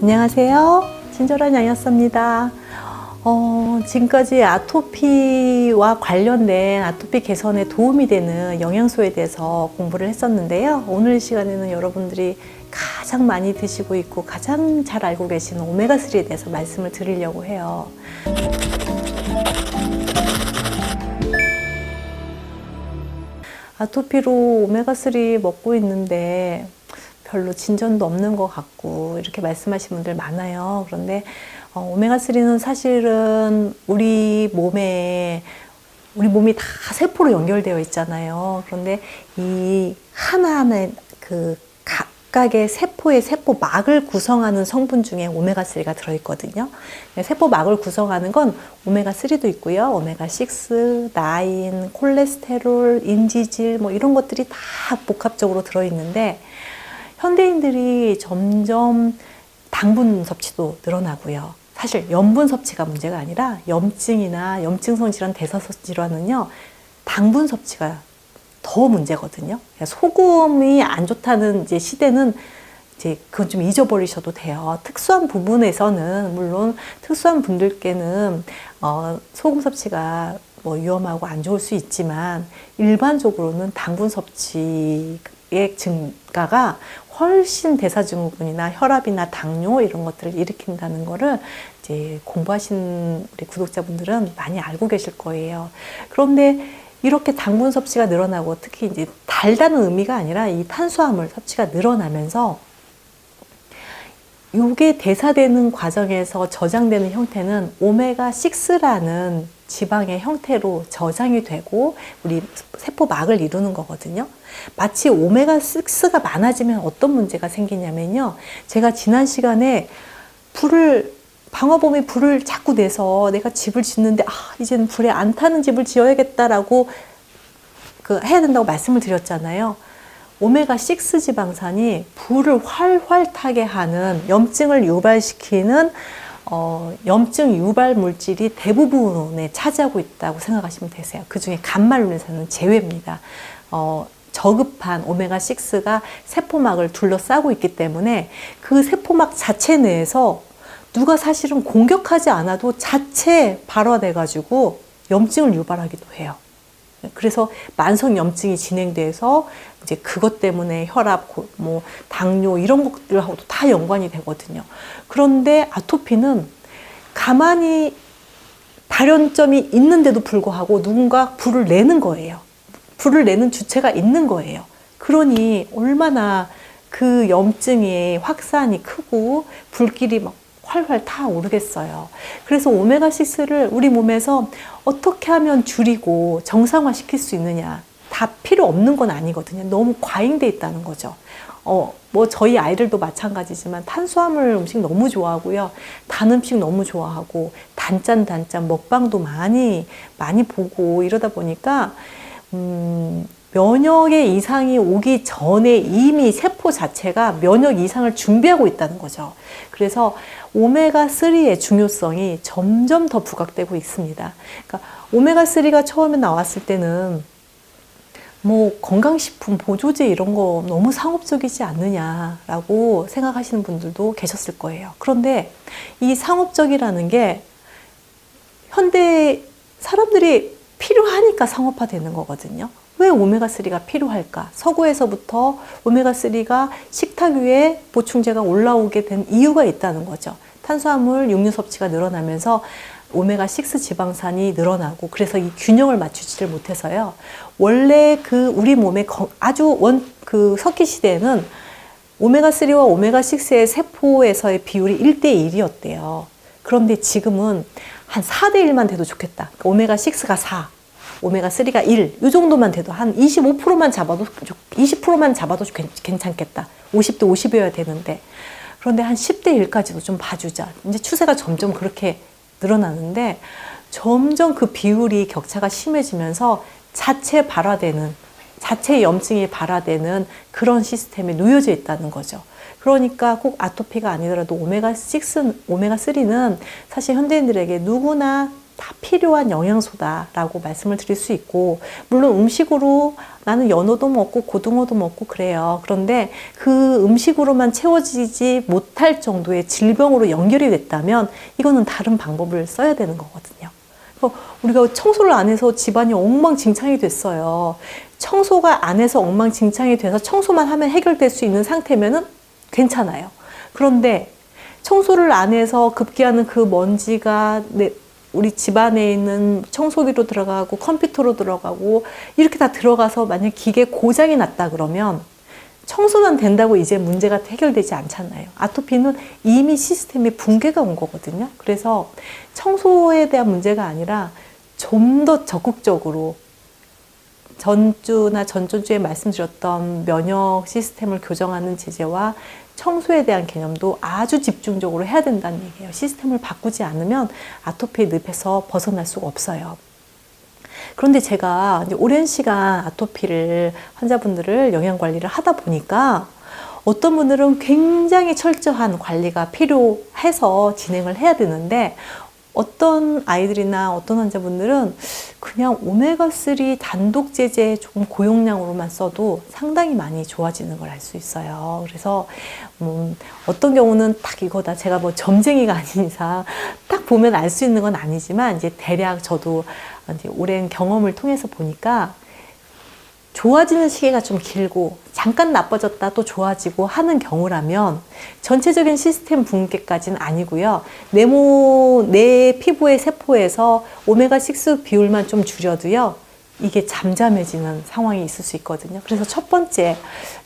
안녕하세요. 친절한 양였습니다. 지금까지 아토피와 관련된 아토피 개선에 도움이 되는 영양소에 대해서 공부를 했었는데요. 오늘 시간에는 여러분들이 가장 많이 드시고 있고 가장 잘 알고 계시는 오메가3에 대해서 말씀을 드리려고 해요. 아토피로 오메가3 먹고 있는데 별로 진전도 없는 것 같고 이렇게 말씀하시는 분들 많아요. 그런데 오메가3는 사실은 우리 몸이 다 세포로 연결되어 있잖아요. 그런데 이 하나하나의 그 각각의 세포의 세포막을 구성하는 성분 중에 오메가3가 들어있거든요. 세포막을 구성하는 건 오메가3도 있고요. 오메가6, 9, 콜레스테롤, 인지질 뭐 이런 것들이 다 복합적으로 들어있는데 현대인들이 점점 당분 섭취도 늘어나고요. 사실 염분 섭취가 문제가 아니라 염증이나 염증성 질환, 대사성 질환은요, 당분 섭취가 더 문제거든요. 소금이 안 좋다는 이제 시대는 이제 그건 좀 잊어버리셔도 돼요. 특수한 부분에서는 물론 특수한 분들께는 소금 섭취가 뭐 위험하고 안 좋을 수 있지만 일반적으로는 당분 섭취의 증가가 훨씬 대사증후군이나 혈압이나 당뇨 이런 것들을 일으킨다는 거를 이제 공부하신 우리 구독자분들은 많이 알고 계실 거예요. 그런데 이렇게 당분 섭취가 늘어나고 특히 이제 달다는 의미가 아니라 이 탄수화물 섭취가 늘어나면서 이게 대사되는 과정에서 저장되는 형태는 오메가6라는 지방의 형태로 저장이 되고 우리 세포막을 이루는 거거든요. 마치 오메가6가 많아지면 어떤 문제가 생기냐면요. 제가 지난 시간에 방화범이 불을 자꾸 내서 내가 집을 짓는데 이제는 불에 안 타는 집을 지어야겠다라고 해야 된다고 말씀을 드렸잖아요. 오메가6 지방산이 불을 활활 타게 하는 염증을 유발시키는 염증 유발 물질이 대부분에 차지하고 있다고 생각하시면 되세요. 그 중에 감말론에서는 제외입니다. 저급한 오메가6가 세포막을 둘러싸고 있기 때문에 그 세포막 자체 내에서 누가 사실은 공격하지 않아도 자체 발화돼 가지고 염증을 유발하기도 해요. 그래서 만성 염증이 진행돼서 이제 그것 때문에 혈압, 뭐 당뇨 이런 것들하고도 다 연관이 되거든요. 그런데 아토피는 가만히 발현점이 있는데도 불구하고 누군가 불을 내는 거예요. 불을 내는 주체가 있는 거예요. 그러니 얼마나 그 염증의 확산이 크고 불길이 막 활활 타오르겠어요. 그래서 오메가6를 우리 몸에서 어떻게 하면 줄이고 정상화 시킬 수 있느냐, 다 필요 없는 건 아니거든요. 너무 과잉돼 있다는 거죠. 뭐 저희 아이들도 마찬가지지만 탄수화물 음식 너무 좋아하고요. 단 음식 너무 좋아하고 단짠 먹방도 많이 보고 이러다 보니까 면역의 이상이 오기 전에 이미 세포 자체가 면역 이상을 준비하고 있다는 거죠. 그래서 오메가3의 중요성이 점점 더 부각되고 있습니다. 그러니까 오메가3가 처음에 나왔을 때는 뭐 건강식품, 보조제 이런 거 너무 상업적이지 않느냐라고 생각하시는 분들도 계셨을 거예요. 그런데 이 상업적이라는 게 현대 사람들이 필요하니까 상업화되는 거거든요. 왜 오메가3가 필요할까? 서구에서부터 오메가3가 식탁 위에 보충제가 올라오게 된 이유가 있다는 거죠. 탄수화물, 육류 섭취가 늘어나면서 오메가6 지방산이 늘어나고 그래서 이 균형을 맞추지를 못해서요. 원래 우리 몸의 석기 시대에는 오메가3와 오메가6의 세포에서의 비율이 1대1이었대요. 그런데 지금은 한 4대1만 돼도 좋겠다. 오메가6가 4, 오메가3가 1, 이 정도만 돼도 한 20%만 잡아도 괜찮겠다. 50대 50이어야 되는데. 그런데 한 10대 1까지도 좀 봐주자. 이제 추세가 점점 그렇게 늘어나는데 점점 그 비율이 격차가 심해지면서 자체 염증이 발화되는 그런 시스템에 놓여져 있다는 거죠. 그러니까 꼭 아토피가 아니더라도 오메가3는 사실 현대인들에게 누구나 다 필요한 영양소다라고 말씀을 드릴 수 있고, 물론 음식으로 나는 연어도 먹고 고등어도 먹고 그래요. 그런데 그 음식으로만 채워지지 못할 정도의 질병으로 연결이 됐다면 이거는 다른 방법을 써야 되는 거거든요. 우리가 청소를 안 해서 집안이 엉망진창이 됐어요. 청소가 안 해서 엉망진창이 돼서 청소만 하면 해결될 수 있는 상태면은 괜찮아요. 그런데 청소를 안 해서 급기야는 그 먼지가 우리 집안에 있는 청소기로 들어가고 컴퓨터로 들어가고 이렇게 다 들어가서 만약 기계 고장이 났다 그러면 청소만 된다고 이제 문제가 해결되지 않잖아요. 아토피는 이미 시스템에 붕괴가 온 거거든요. 그래서 청소에 대한 문제가 아니라 좀 더 적극적으로 전주나 전전주에 말씀드렸던 면역 시스템을 교정하는 제재와 청소에 대한 개념도 아주 집중적으로 해야 된다는 얘기예요. 시스템을 바꾸지 않으면 아토피의 늪에서 벗어날 수가 없어요. 그런데 제가 이제 오랜 시간 아토피를 환자분들을 영양관리를 하다 보니까 어떤 분들은 굉장히 철저한 관리가 필요해서 진행을 해야 되는데, 어떤 아이들이나 어떤 환자분들은 그냥 오메가3 단독 제제 조금 고용량으로만 써도 상당히 많이 좋아지는 걸 알 수 있어요. 그래서 어떤 경우는 딱 이거다. 제가 뭐 점쟁이가 아닌 이상 딱 보면 알 수 있는 건 아니지만 이제 대략 저도 이제 오랜 경험을 통해서 보니까 좋아지는 시기가 좀 길고 잠깐 나빠졌다 또 좋아지고 하는 경우라면 전체적인 시스템 붕괴까지는 아니고요. 내 피부의 세포에서 오메가6 비율만 좀 줄여도요. 이게 잠잠해지는 상황이 있을 수 있거든요. 그래서 첫 번째,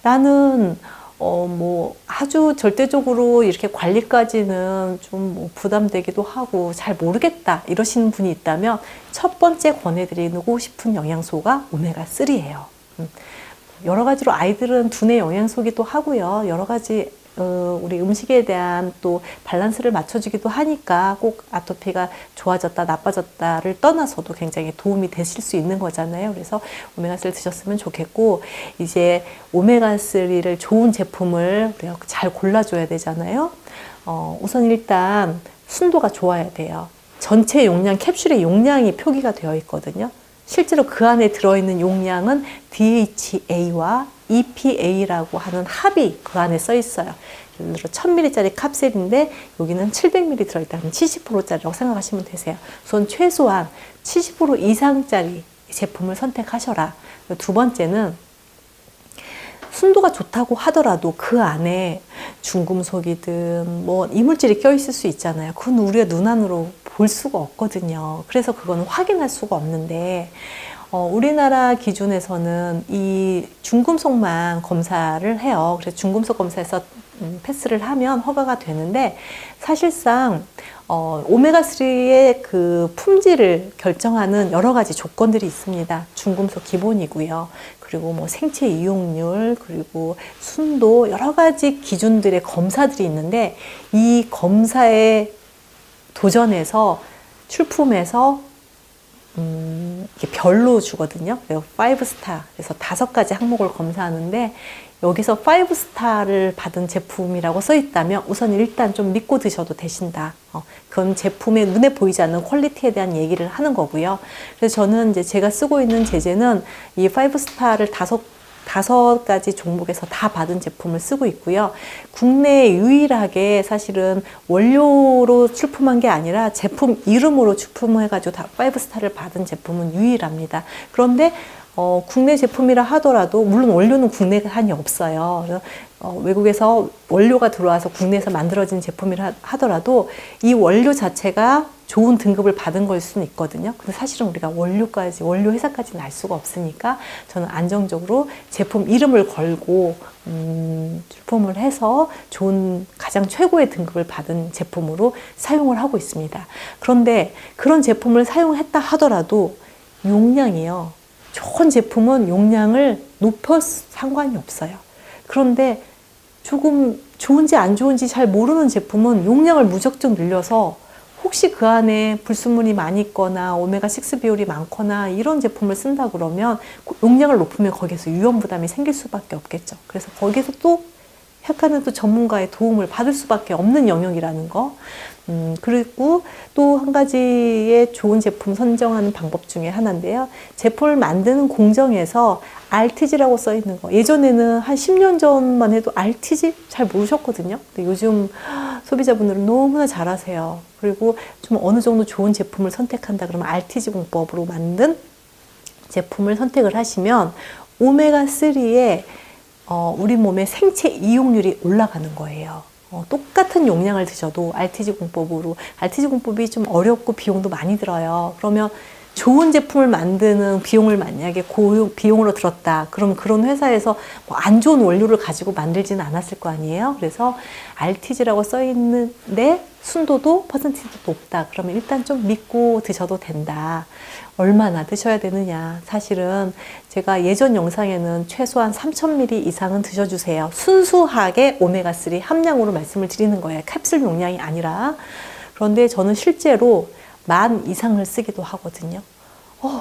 나는 뭐 아주 절대적으로 이렇게 관리까지는 좀 뭐 부담되기도 하고 잘 모르겠다 이러시는 분이 있다면 첫 번째 권해드리고 싶은 영양소가 오메가3예요. 여러 가지로 아이들은 두뇌 영양소기도 하고요. 여러 가지 우리 음식에 대한 또 밸런스를 맞춰주기도 하니까 꼭 아토피가 좋아졌다 나빠졌다를 떠나서도 굉장히 도움이 되실 수 있는 거잖아요. 그래서 오메가3를 드셨으면 좋겠고, 이제 오메가3를 좋은 제품을 우리가 잘 골라줘야 되잖아요. 우선 일단 순도가 좋아야 돼요. 전체 용량, 캡슐의 용량이 표기가 되어 있거든요. 실제로 그 안에 들어있는 용량은 DHA와 EPA라고 하는 합이 그 안에 써 있어요. 예를 들어 1000ml짜리 캡슐인데 여기는 700ml 들어있다면 70%짜리라고 생각하시면 되세요. 우선 최소한 70% 이상짜리 제품을 선택하셔라. 두 번째는 순도가 좋다고 하더라도 그 안에 중금속이든 뭐 이물질이 껴있을 수 있잖아요. 그건 우리가 눈안으로 볼 수가 없거든요. 그래서 그건 확인할 수가 없는데, 우리나라 기준에서는 이 중금속만 검사를 해요. 그래서 중금속 검사에서 패스를 하면 허가가 되는데, 사실상 오메가3의 그 품질을 결정하는 여러 가지 조건들이 있습니다. 중금속 기본이고요. 그리고 뭐 생체 이용률, 그리고 순도, 여러 가지 기준들의 검사들이 있는데, 이 검사에 도전해서 출품해서 이렇게 별로 주거든요. 5스타, 그래서 5가지 항목을 검사하는데 여기서 5스타를 받은 제품이라고 써 있다면 우선 일단 좀 믿고 드셔도 되신다. 그건 제품의 눈에 보이지 않는 퀄리티에 대한 얘기를 하는 거고요. 그래서 저는 이제 제가 쓰고 있는 제제는 이 5스타를 5가지 종목에서 다 받은 제품을 쓰고 있고요. 국내에 유일하게 사실은 원료로 출품한 게 아니라 제품 이름으로 출품해가지고 다 5스타를 받은 제품은 유일합니다. 그런데 국내 제품이라 하더라도 물론 원료는 국내에 한이 없어요. 그래서 외국에서 원료가 들어와서 국내에서 만들어진 제품이라 하더라도 이 원료 자체가 좋은 등급을 받은 걸 수는 있거든요. 근데 사실은 우리가 원료 회사까지는 알 수가 없으니까 저는 안정적으로 제품 이름을 걸고 출품을 해서 좋은 가장 최고의 등급을 받은 제품으로 사용을 하고 있습니다. 그런데 그런 제품을 사용했다 하더라도 용량이요. 좋은 제품은 용량을 높여 상관이 없어요. 그런데 조금 좋은지 안 좋은지 잘 모르는 제품은 용량을 무작정 늘려서 혹시 그 안에 불순물이 많이 있거나 오메가6 비율이 많거나 이런 제품을 쓴다 그러면 용량을 높으면 거기에서 위험 부담이 생길 수밖에 없겠죠. 그래서 거기서 또 약간은 또 전문가의 도움을 받을 수밖에 없는 영역이라는 거. 그리고 또 한 가지의 좋은 제품 선정하는 방법 중에 하나인데요. 제품을 만드는 공정에서 RTG라고 써 있는 거. 예전에는 한 10년 전만 해도 RTG 잘 모르셨거든요. 근데 요즘 소비자분들은 너무나 잘 아세요. 그리고 좀 어느 정도 좋은 제품을 선택한다 그러면 RTG 공법으로 만든 제품을 선택을 하시면 오메가3의 우리 몸의 생체 이용률이 올라가는 거예요. 똑같은 용량을 드셔도 RTG 공법으로, RTG 공법이 좀 어렵고 비용도 많이 들어요. 그러면 좋은 제품을 만드는 비용을 만약에 비용으로 들었다. 그러면 그런 회사에서 뭐 안 좋은 원료를 가지고 만들지는 않았을 거 아니에요. 그래서 RTG라고 써 있는데 순도도 퍼센티지도 높다. 그러면 일단 좀 믿고 드셔도 된다. 얼마나 드셔야 되느냐. 사실은 제가 예전 영상에는 최소한 3000ml 이상은 드셔주세요. 순수하게 오메가3 함량으로 말씀을 드리는 거예요. 캡슐 용량이 아니라. 그런데 저는 실제로 10,000 이상을 쓰기도 하거든요.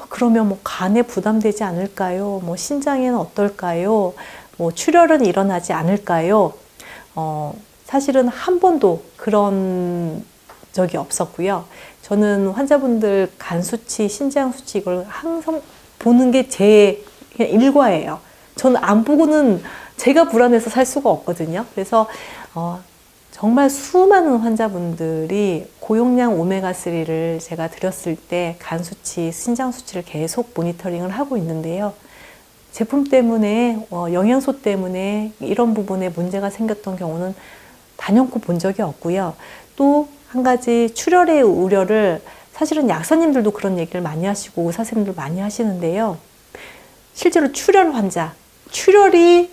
그러면 뭐 간에 부담되지 않을까요? 뭐 신장에는 어떨까요? 뭐 출혈은 일어나지 않을까요? 사실은 한 번도 그런 적이 없었고요. 저는 환자분들 간 수치, 신장 수치 이걸 항상 보는 게 제 일과예요. 저는 안 보고는 제가 불안해서 살 수가 없거든요. 그래서 정말 수많은 환자분들이 고용량 오메가3를 제가 드렸을 때 간 수치, 신장 수치를 계속 모니터링을 하고 있는데요. 제품 때문에, 영양소 때문에 이런 부분에 문제가 생겼던 경우는 단연코 본 적이 없고요. 또 한 가지 출혈의 우려를 사실은 약사님들도 그런 얘기를 많이 하시고 의사 선생님들 많이 하시는데요. 실제로 출혈 환자, 출혈의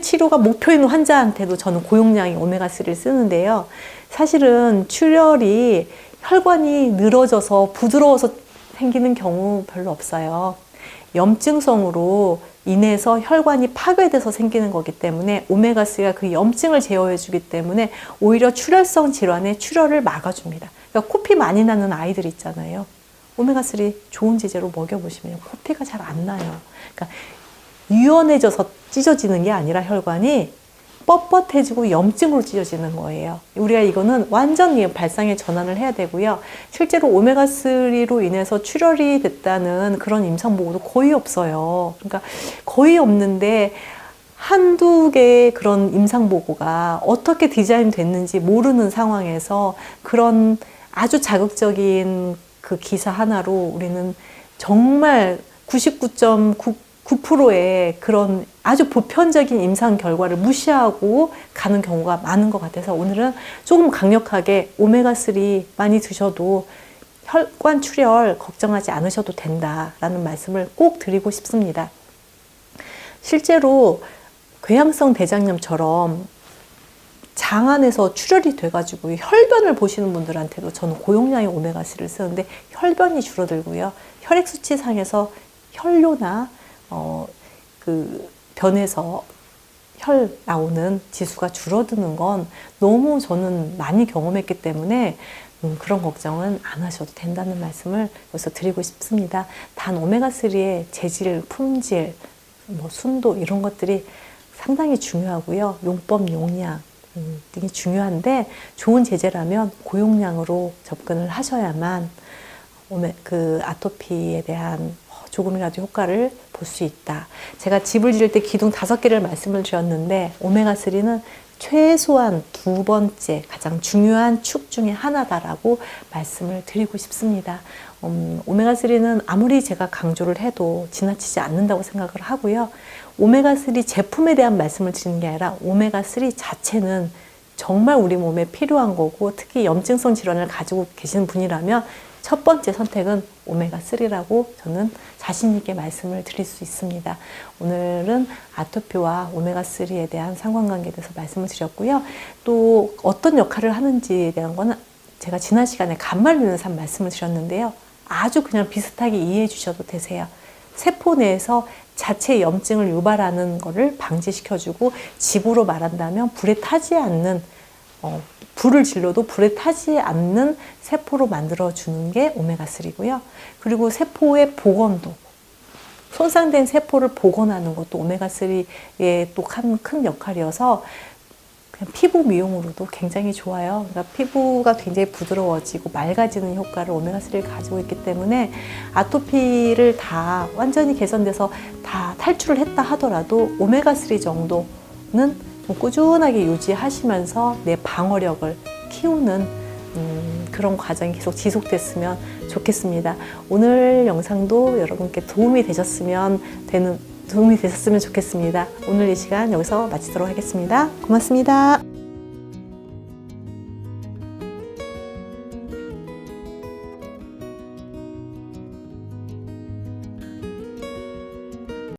치료가 목표인 환자한테도 저는 고용량의 오메가3를 쓰는데요. 사실은 출혈이 혈관이 늘어져서 부드러워서 생기는 경우 별로 없어요. 염증성으로 인해서 혈관이 파괴돼서 생기는 거기 때문에 오메가3가 그 염증을 제어해 주기 때문에 오히려 출혈성 질환의 출혈을 막아줍니다. 그러니까 코피 많이 나는 아이들 있잖아요. 오메가3 좋은 제재로 먹여보시면 코피가 잘 안 나요. 그러니까 유연해져서 찢어지는 게 아니라 혈관이 뻣뻣해지고 염증으로 찢어지는 거예요. 우리가 이거는 완전히 발상의 전환을 해야 되고요. 실제로 오메가3로 인해서 출혈이 됐다는 그런 임상 보고도 거의 없어요. 그러니까 거의 없는데 한두 개의 그런 임상 보고가 어떻게 디자인 됐는지 모르는 상황에서 그런 아주 자극적인 그 기사 하나로 우리는 정말 99.9%의 그런 아주 보편적인 임상 결과를 무시하고 가는 경우가 많은 것 같아서 오늘은 조금 강력하게 오메가3 많이 드셔도 혈관 출혈 걱정하지 않으셔도 된다라는 말씀을 꼭 드리고 싶습니다. 실제로 궤양성 대장염처럼 장 안에서 출혈이 돼가지고 혈변을 보시는 분들한테도 저는 고용량의 오메가3를 쓰는데 혈변이 줄어들고요. 혈액 수치상에서 혈뇨나 그 변에서 혈 나오는 지수가 줄어드는 건 너무 저는 많이 경험했기 때문에 그런 걱정은 안 하셔도 된다는 말씀을 여기서 드리고 싶습니다. 단 오메가3의 재질, 품질, 뭐 순도 이런 것들이 상당히 중요하고요. 용법, 용량 등이 중요한데 좋은 제재라면 고용량으로 접근을 하셔야만 그 아토피에 대한 조금이라도 효과를 볼 수 있다. 제가 집을 지을 때 기둥 5개를 말씀을 드렸는데 오메가3는 최소한 2번째 가장 중요한 축 중에 하나다라고 말씀을 드리고 싶습니다. 오메가3는 아무리 제가 강조를 해도 지나치지 않는다고 생각을 하고요. 오메가3 제품에 대한 말씀을 드리는 게 아니라 오메가3 자체는 정말 우리 몸에 필요한 거고 특히 염증성 질환을 가지고 계시는 분이라면 첫 번째 선택은 오메가3라고 저는 자신 있게 말씀을 드릴 수 있습니다. 오늘은 아토피와 오메가3에 대한 상관관계에 대해서 말씀을 드렸고요. 또 어떤 역할을 하는지에 대한 거는 제가 지난 시간에 간 말리는 삶 말씀을 드렸는데요. 아주 그냥 비슷하게 이해해 주셔도 되세요. 세포 내에서 자체 염증을 유발하는 것을 방지시켜주고 집으로 말한다면 불에 타지 않는 불을 질러도 불에 타지 않는 세포로 만들어주는 게 오메가3고요. 그리고 세포의 복원도 손상된 세포를 복원하는 것도 오메가3의 또 큰 역할이어서 그냥 피부 미용으로도 굉장히 좋아요. 그러니까 피부가 굉장히 부드러워지고 맑아지는 효과를 오메가3를 가지고 있기 때문에 아토피를 다 완전히 개선돼서 다 탈출을 했다 하더라도 오메가3 정도는 좀 꾸준하게 유지하시면서 내 방어력을 키우는 그런 과정이 계속 지속됐으면 좋겠습니다. 오늘 영상도 여러분께 도움이 되셨으면 좋겠습니다. 오늘 이 시간 여기서 마치도록 하겠습니다. 고맙습니다.